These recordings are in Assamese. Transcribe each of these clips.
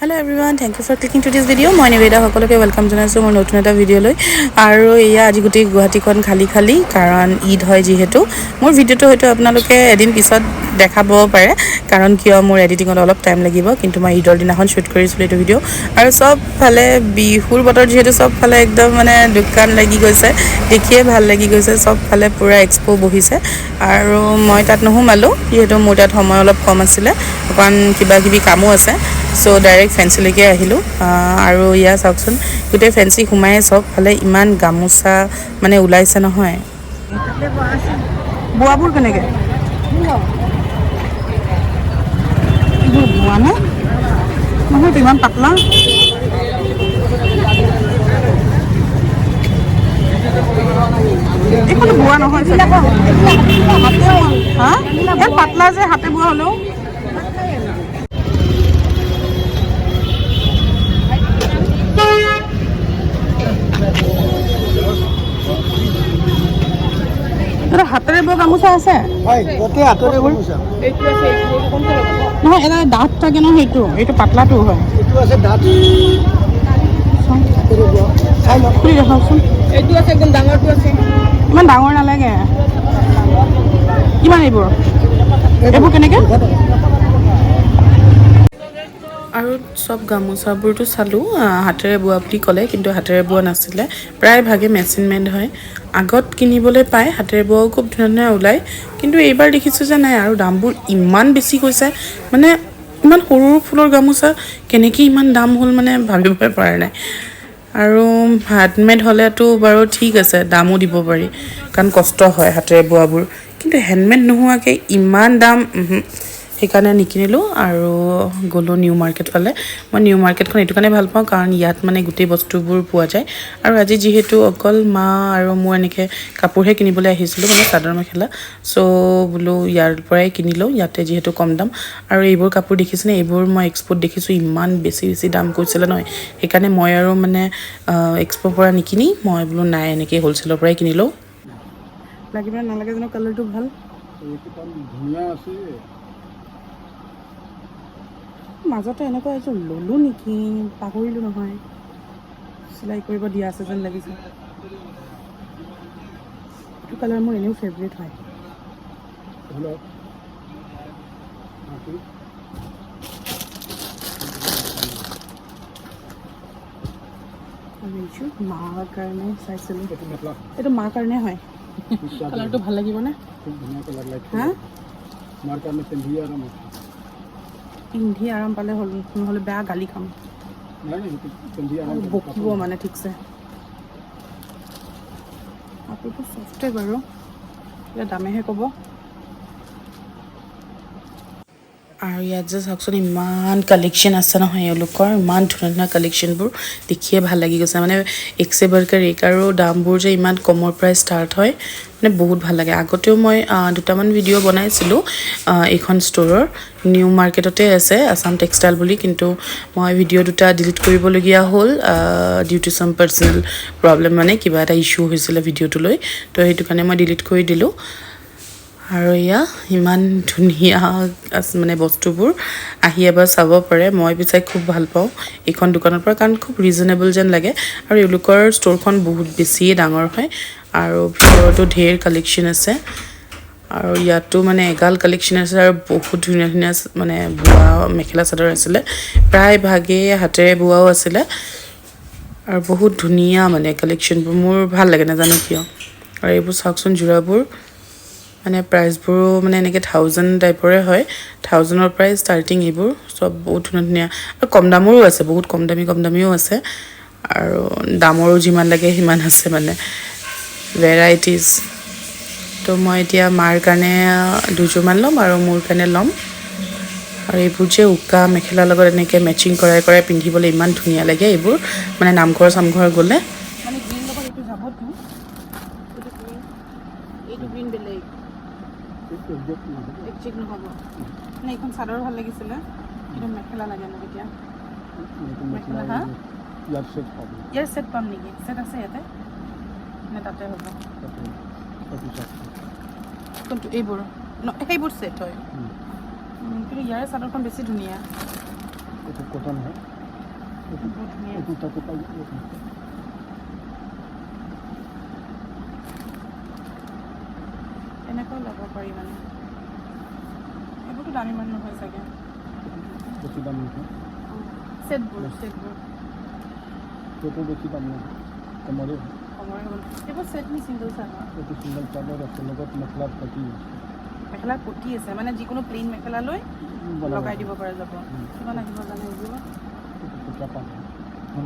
Hello everyone, thank you for clicking to this video. মই নিবেদা সকলোকে ওয়েলকাম জনাইছো মোৰ নতুন এটা ভিডিও লৈ আৰু এয়া আজি গুটি গুৱাহাটীখন খালি কাৰণ ঈদ হয় যেহেতু মোৰ ভিডিওটো হয়তো আপোনালোকে এদিন পিছত দেখাব পাৰে কাৰণ কিয় মোৰ এডিটিংত অলপ টাইম লাগিব কিন্তু মই ঈদৰ দিনাখন শুট কৰিছিলো এই ভিডিও আৰু সব ফালে বিহুৰ বতৰ যেহেতু সব ফালে একদম মানে দোকান লাগি গৈছে দেখিয়ে ভাল লাগি গৈছে সব ফালে পুৰা এক্সপো বহিছে আৰু মই তাত নহমালো যেহেতু মোৰ তাত সময় অলপ কম আছিল কাৰণ কিবা কিবি কামো আছে সো ডাইৰেক্ট ফেন্সি লৈকে আহিলো আৰু ইয়া চাওকচোন গুটে ফেন্সি ঘুমাই সব ফালে ইমান গামুচা মানে ওলাইছে নহয় বুৱাবোৰ কেনেকে বুৱা না নহয় ইমান পাতলা এইখন বুৱা নহয় হা এই পাতলা যে হাতে বুৱা হলো হাতেৰে বোৱা গামোচা আছে নহয় এটা ডাঠ থাকে ন সেইটো এইটো পাতলাটো হয় ইমান ডাঙৰ নালাগে কিমান এইবোৰ কেনেকে আৰু সব গামোচাবোৰটো চালো হাতেৰে বোৱা বুলি ক'লে কিন্তু হাতেৰে বোৱা নাছিলে প্ৰায় ভাগে মেচিন মেড হয় আগত কিনিবলৈ পায় হাতেৰে বোৱাও খুব ধুনীয়া ওলায় কিন্তু এইবাৰ দেখিছোঁ যে নাই আৰু দামবোৰ ইমান বেছি কৈছে মানে ইমান সৰু ফুলৰ গামোচা কেনেকৈ ইমান দাম হ'ল মানে ভাবিবই পৰা নাই আৰু হেণ্ডমেড হ'লেতো বাৰু ঠিক আছে দামো দিব পাৰি কাৰণ কষ্ট হয় হাতেৰে বোৱাবোৰ কিন্তু হেণ্ডমেড নোহোৱাকৈ ইমান দাম সেইকাৰণে নিকিনিলোঁ আৰু গ'লো নিউ মাৰ্কেট ফালে মই নিউ মাৰ্কেটখন এইটো কাৰণে ভাল পাওঁ কাৰণ ইয়াত মানে গোটেই বস্তুবোৰ পোৱা যায় আৰু আজি যিহেতু অকল মা আৰু মই এনেকৈ কাপোৰহে কিনিবলৈ আহিছিলোঁ মানে চাদৰ মেখেলা চ' বোলো ইয়াৰ পৰাই কিনিলোঁ ইয়াতে যিহেতু কম দাম আৰু এইবোৰ কাপোৰ দেখিছেনে এইবোৰ মই এক্সপ'ত দেখিছোঁ ইমান বেছি দাম কৈছিলে নহয় সেইকাৰণে মই আৰু মানে এক্সপ'ৰ পৰা নিকিনি মই বোলো নাই এনেকৈ হ'লচেলৰ পৰাই কিনিলোঁ লাগিব নালাগে জানো কালাৰটো ভাল ধুনীয়া আছে মাজতে এনেকুৱা এযোৰ ল'লোঁ নেকি পাহৰিলোঁ নহয় চিলাই কৰিব দিয়া আছে যেন লাগিছে এইটো কালাৰ মোৰ এনেও ফেভৰেট হয় মাৰ কাৰণে চাইছিলোঁ এইটো মাৰ কাৰণে হয় কালাৰটো ভাল লাগিবনে হা পিন্ধি আৰাম পালে হ'ল নহ'লে বেয়া গালি খাম বকিব মানে ঠিকছে কাপোৰটো চফ্টে বাৰু এতিয়া দামেহে ক'ব আৰু ইয়াত যে চাওকচোন ইমান কালেকশ্যন আছে নহয় এওঁলোকৰ ইমান ধুনীয়া কালেকশ্যনবোৰ দেখিয়ে ভাল লাগি গৈছে মানে একছে বাৰকাৰ এক আৰু দামবোৰ যে ইমান কমৰ পৰাই ষ্টাৰ্ট হয় মানে বহুত ভাল লাগে আগতেও মই দুটামান ভিডিঅ' বনাইছিলোঁ এইখন ষ্ট'ৰৰ নিউ মাৰ্কেটতে আছে আছাম টেক্সটাইল বুলি কিন্তু মই ভিডিঅ' দুটা ডিলিট কৰিবলগীয়া হ'ল ডিউ টু চাম পাৰ্চনেল প্ৰব্লেম মানে কিবা এটা ইছ্যু হৈছিলে ভিডিঅ'টোলৈ তো সেইটো কাৰণে মই ডিলিট কৰি দিলোঁ আৰু এয়া ইমান ধুনীয়া মানে বস্তুবোৰ আহি এবাৰ চাব পাৰে মই বিচাৰি খুব ভাল পাওঁ এইখন দোকানৰ পৰা কাৰণ খুব ৰিজনেবল যেন লাগে আৰু এওঁলোকৰ ষ্ট'ৰখন বহুত বেছিয়ে ডাঙৰ হয় আৰু ভিতৰতো ঢেৰ কালেকশ্যন আছে আৰু ইয়াতো মানে এগাল কালেকশ্যন আছে আৰু বহুত ধুনীয়া মানে বোৱা মেখেলা চাদৰ আছিলে প্ৰায় ভাগে হাতেৰে বোৱাও আছিলে আৰু বহুত ধুনীয়া মানে কালেকশ্যনবোৰ মোৰ ভাল লাগে নাজানো কিয় আৰু এইবোৰ চাওকচোন যোৰাবোৰ মানে প্ৰাইচবোৰো মানে এনেকৈ 1000 টাইপৰে হয় 1000ৰ পৰাই ষ্টাৰ্টিং এইবোৰ সব বহুত ধুনীয়া আৰু কম দামৰো আছে বহুত কম দামীও আছে আৰু দামৰো যিমান লাগে সিমান আছে মানে ভেৰাইটিজ তো মই এতিয়া মাৰ কাৰণে দুযোৰমান ল'ম আৰু মোৰ কাৰণে ল'ম আৰু এইবোৰ যে উকা মেখেলাৰ লগত এনেকৈ মেচিং কৰাই পিন্ধিবলৈ ইমান ধুনীয়া লাগে এইবোৰ মানে নামঘৰ চামঘৰ গ'লে মানে গ্ৰীণ লগত এইটো যাবতো এইটো গ্ৰীণ বেলেগ একজেক্ট নহ'ব মানে এইখন চাদৰ ভাল লাগিছিলে কিন্তু মেখেলা লাগে মোক এতিয়া মেখেলা হা ইয়াৰ ছেট পাম নেকি ছেট আছে ইয়াতে নে তাতে হ'ব কোনটো এইবোৰ সেইবোৰ ছেট হয় কিন্তু ইয়াৰে চাদৰখন বেছি ধুনীয়া এনেকৈ ল'ব পাৰি মানে এইবোৰতো দাম ইমান নহয় চাগে বেছি দাম নহয় সেটবোৰ সেইটো বেছি দাম নহয় কমৰে কমৰে হ'ল এইবোৰ সেট নি সিংগল চাৰ্ট এইটো সিংগল চাদৰ আছে লগত মেখেলাত পতি মেখেলাত পতি আছে মানে যিকোনো প্লেইন মেখেলা লৈ লগাই দিব পৰা যাব কিমান আহিব জানে এইবোৰ টুকুৰা পাম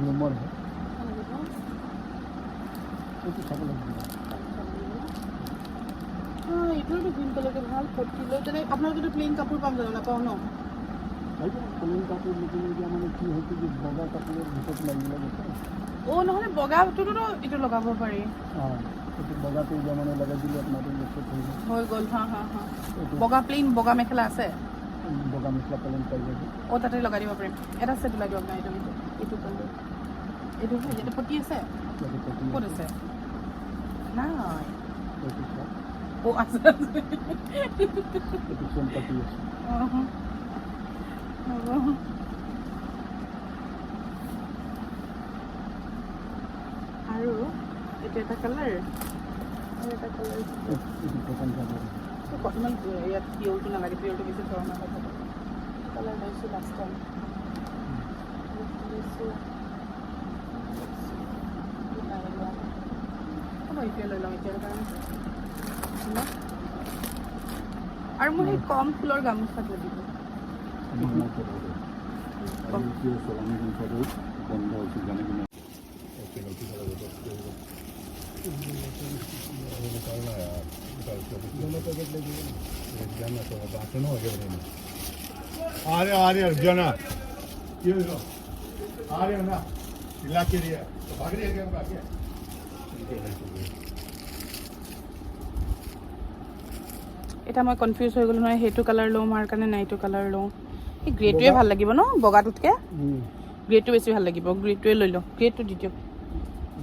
ৰুমৰ হয় এইটো চাব লাগিব এইটোতো গ্ৰীণ কালাৰটো ভাল পতি লৈ তেনে আপোনাৰ যদি প্লেইন কাপোৰ পাম জানো নাপাওঁ ন প্লেইন কাপোৰ নিকিনিলে মানে কি হৈছে যে বগা কাপোৰৰ ভিতৰত লাগিব নহ'লে বগাটোতো এইটো লগাব পাৰি এইটো বগাটো এতিয়া মানে লগাই দিলে আপোনাৰ হৈ গ'ল বগা প্লেইন বগা মেখেলা আছে বগা মেখেলা প্লেইন পাই যাব তাতে লগাই দিব পাৰিম এটা ছেট লাগিব আপোনাৰ এইটো কালাৰ এইটো ইয়াতে পতি আছে ক'ত আছে নাই আছে এইটো চেম পতি আছে আৰু এইটো এটা কালাৰ আৰু এটা কালাৰ ইমান ইয়াত পিয়ৰটো নালাগে পিয়ৰটো বেছি ধৰণৰ কথা কালাৰ লৈছোঁ লাষ্ট টাইম এইটোৱে লৈ লওঁ এতিয়াৰ কাৰণে আৰু মোৰ সেই কম ফুলৰ গামোচা লাগিব अर्जुना ना इलाके लिए भाग रही है क्या এটা মই কনফিউজ হৈ গ'লো নহয় সেইটো কালাৰ লওঁ মাৰ কাৰণে নাই এইটো কালাৰ লওঁ এই গ্ৰেটোৱে ভাল লাগিব ন বগাটোতকে গ্ৰেটো বেছি ভাল লাগিব গ্ৰেটোৱে লৈ লওঁ গ্ৰেটো দি দিয়ক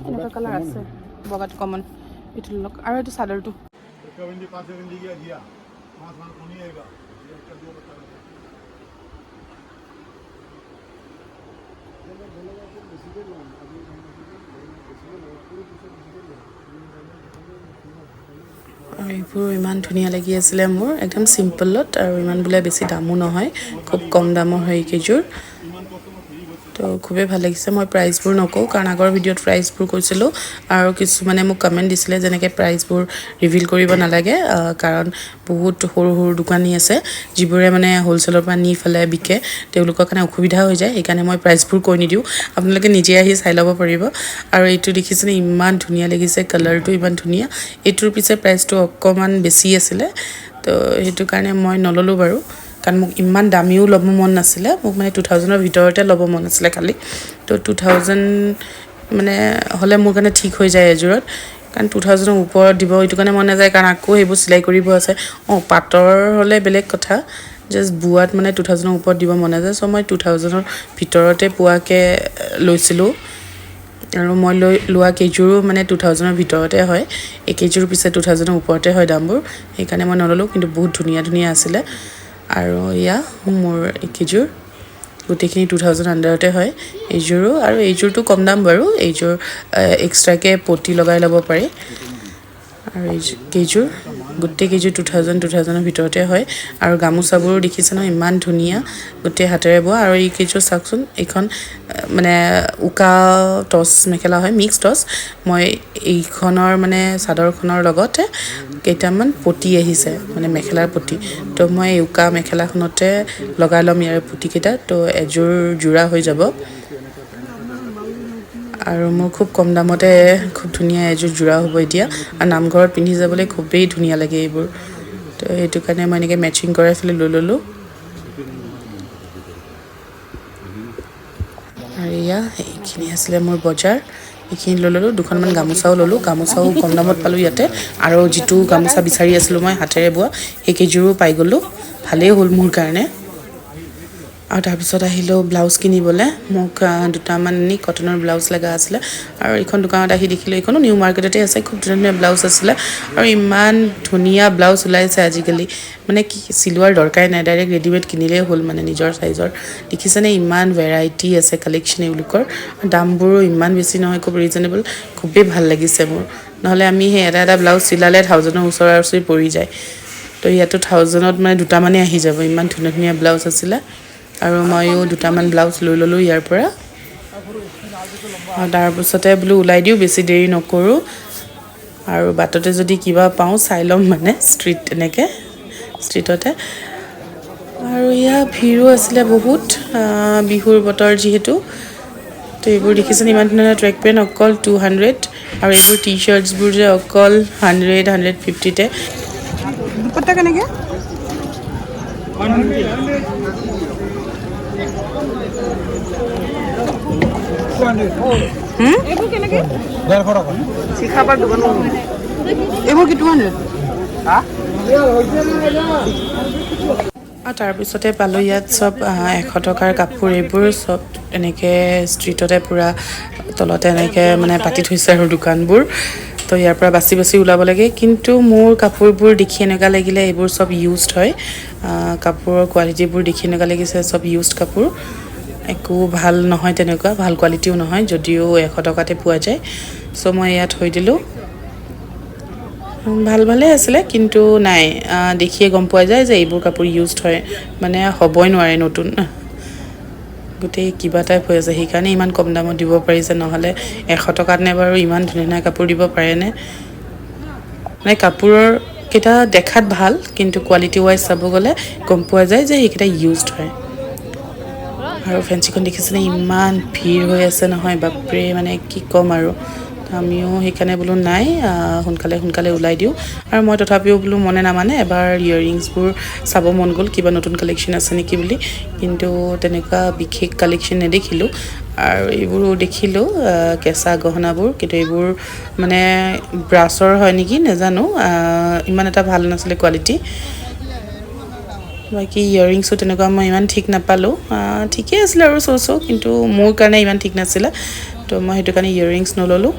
এনেকুৱা কালাৰ আছে বগাটো কমন এইটো লওক আৰু এইটো চাদৰটো আৰু এইবোৰ ইমান ধুনীয়া লাগি আছিলে মোৰ একদম চিম্পলত আৰু ইমান বোলে বেছি দামো নহয় খুব কম দামৰ হয় এইকেইযোৰ তো খুবেই ভাল লাগিছে মই প্ৰাইচবোৰ নকওঁ কাৰণ আগৰ ভিডিঅ'ত প্ৰাইচবোৰ কৈছিলোঁ আৰু কিছুমানে মোক কমেণ্ট দিছিলে যেনেকৈ প্ৰাইচবোৰ ৰিভিল কৰিব নালাগে কাৰণ বহুত সৰু সৰু দোকানী আছে যিবোৰে মানে হ'লচেলৰ পৰা নি পেলাই বিকে তেওঁলোকৰ কাৰণে অসুবিধা হৈ যায় সেইকাৰণে মই প্ৰাইচবোৰ কৈ নিদিওঁ আপোনালোকে নিজে আহি চাই ল'ব পাৰিব আৰু এইটো দেখিছেনে ইমান ধুনীয়া লাগিছে কালাৰটো ইমান ধুনীয়া এইটোৰ পিছে প্ৰাইচটো অকণমান বেছি আছিলে তো সেইটো কাৰণে মই নল'লোঁ বাৰু কাৰণ মোক ইমান দামীও ল'ব মন নাছিলে মোক মানে 2000ৰ ভিতৰতে ল'ব মন আছিলে খালি তো 2000 মানে হ'লে মোৰ কাৰণে ঠিক হৈ যায় এযোৰত কাৰণ 2000ৰ ওপৰত দিব এইটো কাৰণে মন নাযায় কাৰণ আকৌ সেইবোৰ চিলাই কৰিব আছে পাটৰ হ'লে বেলেগ কথা জাষ্ট বোৱাত মানে 2000ৰ ওপৰত দিব মন নাযায় চ' মই 2000ৰ ভিতৰতে পোৱাকৈ লৈছিলোঁ আৰু মই লোৱা কেইযোৰো মানে 2000ৰ ভিতৰতে হয় এই কেইযোৰ পিছে 2000ৰ ওপৰতে হয় দামবোৰ সেইকাৰণে মই নল'লোঁ কিন্তু বহুত ধুনীয়া ধুনীয়া আছিলে আৰু এয়া মোৰ এইকেইযোৰ গোটেইখিনি 2000 আণ্ডাৰতে হয় এইযোৰো আৰু এইযোৰটো কম দাম বাৰু এইযোৰ এক্সট্ৰাকৈ পটি লগাই ল'ব পাৰি আৰু কেইযোৰ গোটেই কেইযোৰ 2000ৰ ভিতৰতে হয় আৰু গামোচাবোৰো দেখিছে ন ইমান ধুনীয়া গোটেই হাতেৰে বোৱা আৰু এই কেইযোৰ চাওকচোন এইখন মানে উকা টচ মেখেলা হয় মিক্স টচ মই এইখনৰ মানে চাদৰখনৰ লগতে কেইটামান পটি আহিছে মানে মেখেলাৰ পটি তো মই এই উকা মেখেলাখনতে লগাই ল'ম ইয়াৰ পটিকেইটা তো এযোৰ যোৰা হৈ যাব আৰু মোৰ খুব কম দামতে খুব ধুনীয়া এযোৰ যোৰা হ'ব এতিয়া আৰু নামঘৰত পিন্ধি যাবলৈ খুবেই ধুনীয়া লাগে এইবোৰ তো সেইটো কাৰণে মই এনেকৈ মেচিং কৰাই পেলাই লৈ ল'লোঁ আৰু এয়া এইখিনি আছিলে মোৰ বজাৰ এইখিনি লৈ ল'লোঁ দুখনমান গামোচাও ল'লোঁ গামোচাও কম দামত পালোঁ ইয়াতে আৰু যিটো গামোচা বিচাৰি আছিলোঁ মই হাতেৰে বোৱা সেইকেইযোৰো পাই গ'লোঁ ভালেই হ'ল মোৰ কাৰণে আৰু তাৰপিছত আহিলোঁ ব্লাউজ কিনিবলৈ মোক দুটামান কটনৰ ব্লাউজ লগা আছিলে আৰু এইখন দোকানত আহি দেখিলোঁ এইখনো নিউ মাৰ্কেটতে আছে খুব ধুনীয়া ধুনীয়া ব্লাউজ আছিলে আৰু ইমান ধুনীয়া ব্লাউজ ওলাইছে আজিকালি মানে কি চিলোৱাৰ দৰকাৰে নাই ডাইৰেক্ট ৰেডিমেড কিনিলেই হ'ল মানে নিজৰ চাইজৰ দেখিছেনে ইমান ভেৰাইটি আছে কালেকশ্যন এওঁলোকৰ দামবোৰো ইমান বেছি নহয় খুব ৰিজনেবল খুবেই ভাল লাগিছে মোৰ নহ'লে আমি সেই এটা ব্লাউজ চিলালে 1000ৰ ওচৰা ওচৰি পৰি যায় তো ইয়াতো 1000ত মানে দুটামানেই আহি যাব ইমান ধুনীয়া ধুনীয়া ব্লাউজ আছিলে আৰু ময়ো দুটামান ব্লাউজ লৈ ল'লোঁ ইয়াৰ পৰা আৰু তাৰপিছতে বোলো ওলাই দিওঁ বেছি দেৰি নকৰোঁ আৰু বাটতে যদি কিবা পাওঁ চাই ল'ম মানে ষ্ট্ৰীটতে আৰু ইয়াৰ ভিৰো আছিলে বহুত বিহুৰ বতৰ যিহেতু তো এইবোৰ দেখিছেনে ইমান ধুনীয়া ট্ৰেক পেণ্ট অকল 200 আৰু এইবোৰ টি শ্বাৰ্টছবোৰ যে অকল 100-150তে দুপট্টা কেনেকৈ এইবোৰ কেনেকৈ 150 টকা শিখাপাৰ দোকান এইবোৰ কি 200 আৰু তাৰপিছতে পালোঁ ইয়াত চব 100 টকাৰ কাপোৰ এইবোৰ চব এনেকৈ ষ্ট্ৰীটতে পূৰা তলতে এনেকৈ মানে পাতি থৈছে আৰু দোকানবোৰ তো ইয়াৰ পৰা বাছি বাছি ওলাব লাগে কিন্তু মোৰ কাপোৰবোৰ দেখি এনেকুৱা লাগিলে এইবোৰ চব ইউজড হয় কাপোৰৰ কোৱালিটিবোৰ দেখি এনেকুৱা লাগিছে চব ইউজড কাপোৰ একো ভাল নহয় তেনেকুৱা ভাল কোৱালিটিও নহয় যদিও 100 টকাতে পোৱা যায় চ' মই ইয়াত থৈ দিলোঁ ভালে আছিলে কিন্তু নাই দেখিয়ে গম পোৱা যায় যে এইবোৰ কাপোৰ ইউজড হয় মানে হ'বই নোৱাৰে নতুন গোটেই কিবা টাইপ হৈ আছে সেইকাৰণে ইমান কম দামত দিব পাৰিছে নহ'লে 100 টকাত নে বাৰু ইমান ধুনীয়া ধুনীয়া কাপোৰ দিব পাৰেনে মানে কাপোৰৰ কেইটা দেখাত ভাল কিন্তু কোৱালিটি ৱাইজ চাব গ'লে গম পোৱা যায় যে সেইকেইটা ইউজড হয় আৰু ফেঞ্চিখন দেখিছেনে ইমান ভিৰ হৈ আছে নহয় বাপৰে মানে কি ক'ম আৰু আমিও সেইকাৰণে বোলো নাই সোনকালে ওলাই দিওঁ আৰু মই তথাপিও বোলো মনে নামানে এবাৰ ইয়েৰিংছবোৰ চাব মন গ'ল কিবা নতুন কালেকশ্যন আছে নেকি বুলি কিন্তু তেনেকুৱা বিশেষ কালেকশ্যন নেদেখিলোঁ আৰু এইবোৰো দেখিলোঁ কেঁচা গহনাবোৰ কিন্তু এইবোৰ মানে ব্ৰাছৰ হয় নেকি নাজানো ইমান এটা ভাল নাছিলে কোৱালিটি বাকী ইয়েৰিংছো তেনেকুৱা মই ইমান ঠিক নাপালোঁ ঠিকেই আছিলে আৰু চৌ কিন্তু মোৰ কাৰণে ইমান ঠিক নাছিলে তো মই সেইটো কাৰণে ইয়েৰিংছ নল'লোঁ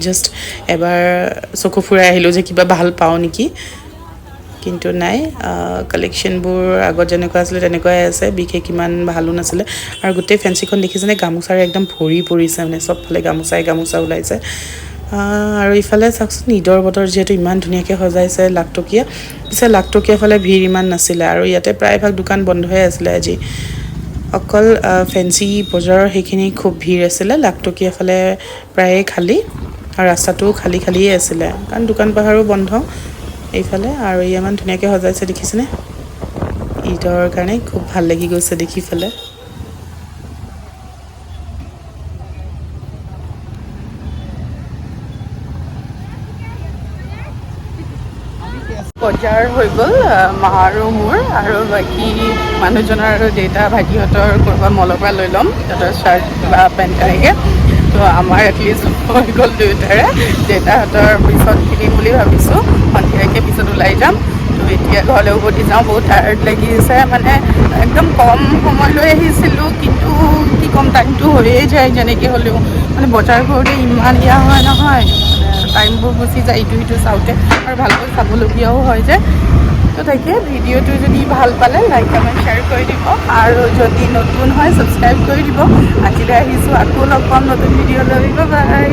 জাষ্ট এবাৰ চকু ফুৰাই আহিলোঁ যে কিবা ভাল পাওঁ নেকি কিন্তু নাই কালেকশ্যনবোৰ আগত যেনেকুৱা আছিলে তেনেকুৱাই আছে বিশেষ ইমান ভালো নাছিলে আৰু গোটেই ফেঞ্চিখন দেখিছেনে গামোচাৰে একদম ভৰি পৰিছে মানে চবফালে গামোচা ওলাইছে আৰু ইফালে চাওকচোন ঈদৰ বতৰ যিহেতু ইমান ধুনীয়াকৈ সজাইছে লাখটকীয়া পিছে লাখটকীয়া ফালে ভিৰ ইমান নাছিলে আৰু ইয়াতে প্ৰায়ভাগ দোকান বন্ধই আছিলে আজি অকল ফেঞ্চি বজাৰৰ সেইখিনি খুব ভিৰ আছিলে লাখটকীয়া ফালে প্ৰায়ে খালী আৰু ৰাস্তাটোও খালীয়ে আছিলে কাৰণ দোকান পোহাৰো বন্ধ এইফালে আৰু ইমান ধুনীয়াকৈ সজাইছে দেখিছেনে ঈদৰ কাৰণে খুব ভাল লাগি গৈছে দেখি পেলাই বজাৰ হৈ গ'ল মা আৰু মোৰ আৰু বাকী মানুহজনৰ আৰু দেউতা ভাইটিহঁতৰ ক'ৰবাত মলৰ পৰা লৈ ল'ম সিহঁতৰ শ্বাৰ্ট বা পেণ্ট তেনেকৈ তো আমাৰ এটলিষ্ট হৈ গ'ল দুয়োটাৰে দেউতাহঁতৰ পিছত কিনিম বুলি ভাবিছোঁ সন্ধিয়াকৈ পিছত ওলাই যাম তো এতিয়া ঘৰলৈ উভতি যাওঁ বহুত টায়াৰ্ড লাগিছে মানে একদম কম সময় লৈ আহিছিলোঁ কিন্তু কি ক'ম টাইমটো হৈয়ে যায় যেনেকৈ হ'লেও মানে বজাৰ কৰোঁতে ইমান হয় নহয় টাইমবোৰ গুচি যায় ইটো সিটো চাওঁতে আৰু ভালকৈ চাবলগীয়াও হয় যে তো তাকে ভিডিঅ'টো যদি ভাল পালে লাইক কমেণ্ট শ্বেয়াৰ কৰি দিব আৰু যদি নতুন হয় ছাবস্ক্ৰাইব কৰি দিব আজিলৈ আহিছোঁ আকৌ লগ পাম নতুন ভিডিঅ' লৈ বাই